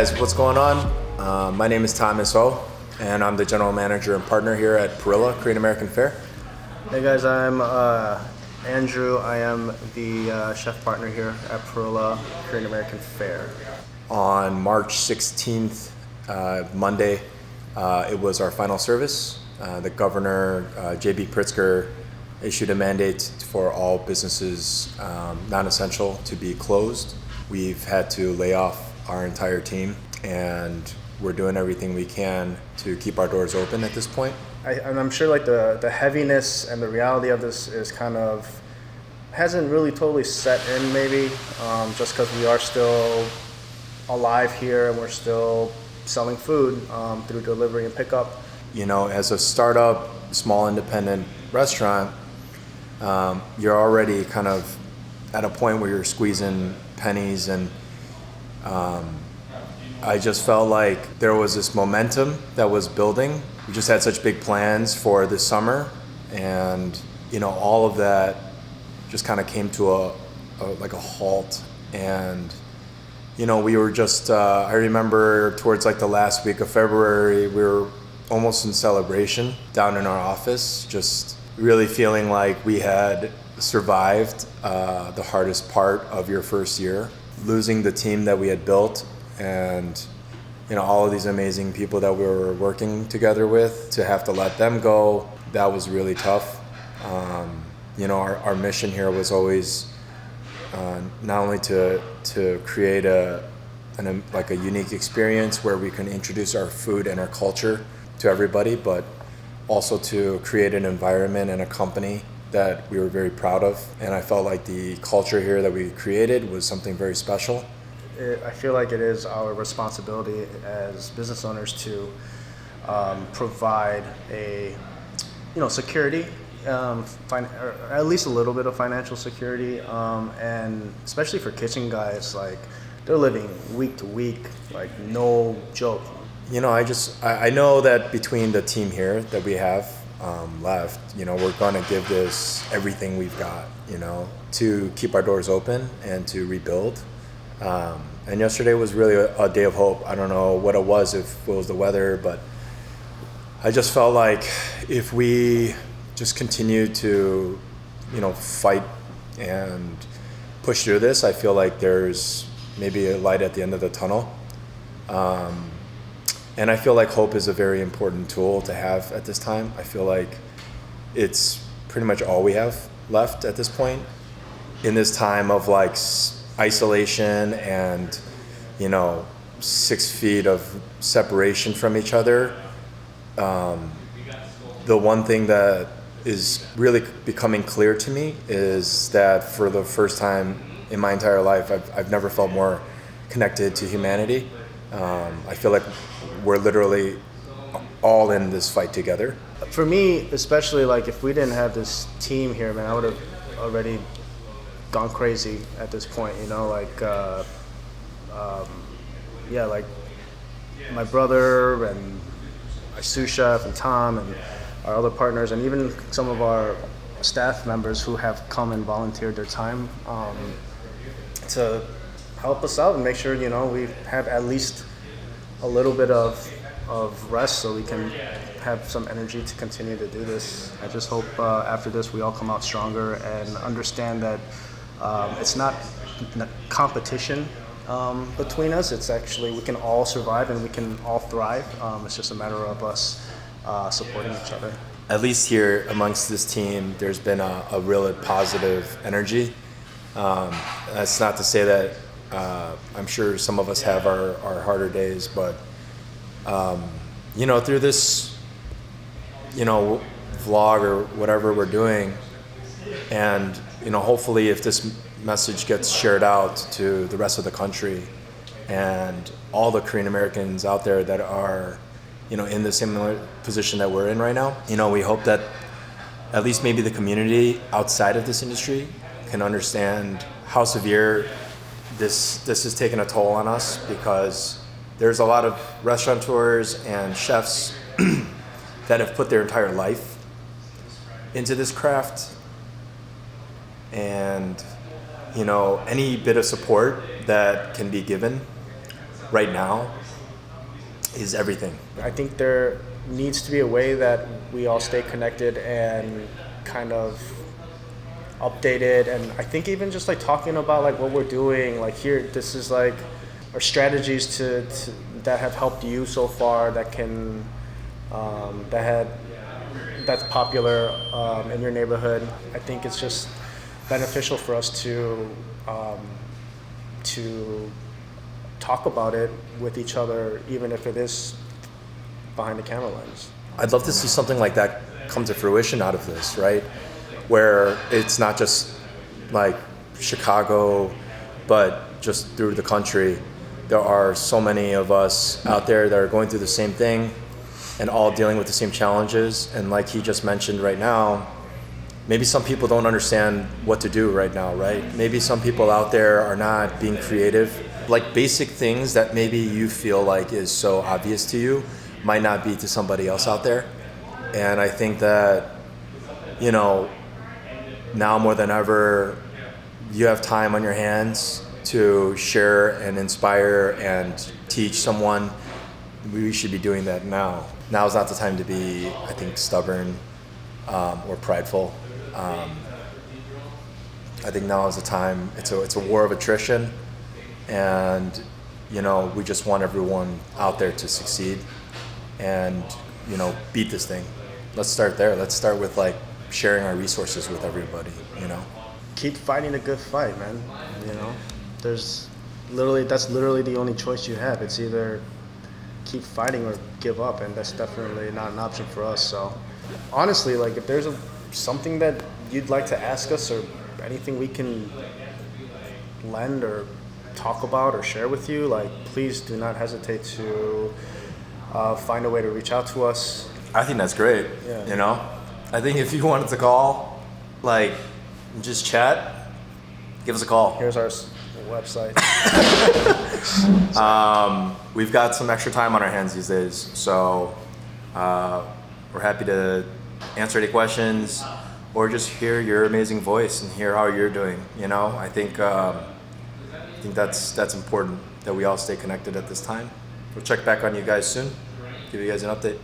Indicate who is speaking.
Speaker 1: guys, what's going on? My name is Thomas O, and I'm the general manager and partner here at Perilla Korean American Fare.
Speaker 2: Hey guys, I'm Andrew. I am the chef partner here at Perilla Korean American Fare.
Speaker 1: On March 16th, Monday, it was our final service. The governor, J.B. Pritzker, issued a mandate for all businesses non-essential to be closed. We've had to lay off our entire team, and we're doing everything we can to keep our doors open at this point.
Speaker 2: And I'm sure like the heaviness and the reality of this is kind of hasn't really totally set in maybe, just because we are still alive here and we're still selling food through delivery and pickup.
Speaker 1: You know, as a startup, small independent restaurant, you're already kind of at a point where you're squeezing pennies, and I just felt like there was this momentum that was building. We just had such big plans for this summer, and you know, all of that just kind of came to a halt. And you know, we were just I remember towards like the last week of February, we were almost in celebration down in our office, just really feeling like we had survived the hardest part of your first year, losing the team that we had built, and you know, all of these amazing people that we were working together with, to have to let them go. That was really tough. You know, our mission here was always not only to create a unique experience where we can introduce our food and our culture to everybody, but also to create an environment and a company that we were very proud of. And I felt like the culture here that we created was something very special.
Speaker 2: I feel like it is our responsibility as business owners to provide a, security, or at least a little bit of financial security, and especially for kitchen guys, like they're living week to week, like no joke.
Speaker 1: You know, I know that between the team here that we have left, you know, we're going to give this everything we've got, you know, to keep our doors open and to rebuild. And yesterday was really a day of hope. I don't know what it was, if it was the weather, but I just felt like if we just continue to, you know, fight and push through this, I feel like there's maybe a light at the end of the tunnel. And I feel like hope is a very important tool to have at this time. I feel like it's pretty much all we have left at this point in this time of like isolation and, you know, 6 feet of separation from each other. The one thing that is really becoming clear to me is that for the first time in my entire life, I've never felt more connected to humanity. I feel like we're literally all in this fight together.
Speaker 2: For me, especially, like if we didn't have this team here, man, I would have already gone crazy at this point, you know, like, like my brother and my sous chef and Tom and our other partners, and even some of our staff members who have come and volunteered their time to help us out and make sure, you know, we have at least a little bit of rest so we can have some energy to continue to do this. I just hope after this we all come out stronger and understand that it's not competition between us. It's actually, we can all survive and we can all thrive. It's just a matter of us supporting each other.
Speaker 1: At least here amongst this team, there's been a real positive energy. That's not to say that I'm sure some of us have our harder days, but you know, through this, you know, vlog or whatever we're doing, and you know, hopefully if this message gets shared out to the rest of the country and all the Korean Americans out there that are, you know, in the similar position that we're in right now, you know, we hope that at least maybe the community outside of this industry can understand how severe this has taken a toll on us, because there's a lot of restaurateurs and chefs that have put their entire life into this craft, and you know, any bit of support that can be given right now is everything.
Speaker 2: I think there needs to be a way that we all stay connected and kind of updated, and I think even just like talking about like what we're doing, like here, this is like our strategies to that have helped you so far, that can that's popular in your neighborhood. I think it's just beneficial for us to talk about it with each other, even if it is behind the camera lens.
Speaker 1: I'd love to see something like that come to fruition out of this, right? Where it's not just like Chicago, but just through the country. There are so many of us out there that are going through the same thing and all dealing with the same challenges. And like he just mentioned right now, maybe some people don't understand what to do right now, right? Maybe some people out there are not being creative. Like basic things that maybe you feel like is so obvious to you might not be to somebody else out there. And I think that, you know, now more than ever, you have time on your hands to share and inspire and teach someone. We should be doing that now. Now is not the time to be, I think, stubborn or prideful. I think now is the time. It's a war of attrition, and you know, we just want everyone out there to succeed and, you know, beat this thing. Let's start there. Let's start with like sharing our resources with everybody, you know.
Speaker 2: Keep fighting a good fight, man. You know, that's literally the only choice you have. It's either keep fighting or give up, and that's definitely not an option for us. So honestly, like if there's something that you'd like to ask us or anything we can lend or talk about or share with you, like please do not hesitate to find a way to reach out to us.
Speaker 1: I think that's great.
Speaker 2: Yeah.
Speaker 1: You know, I think if you wanted to call, like, just chat, give us a call.
Speaker 2: Here's our website.
Speaker 1: We've got some extra time on our hands these days, so we're happy to answer any questions or just hear your amazing voice and hear how you're doing. You know, I think that's important that we all stay connected at this time. We'll check back on you guys soon, give you guys an update.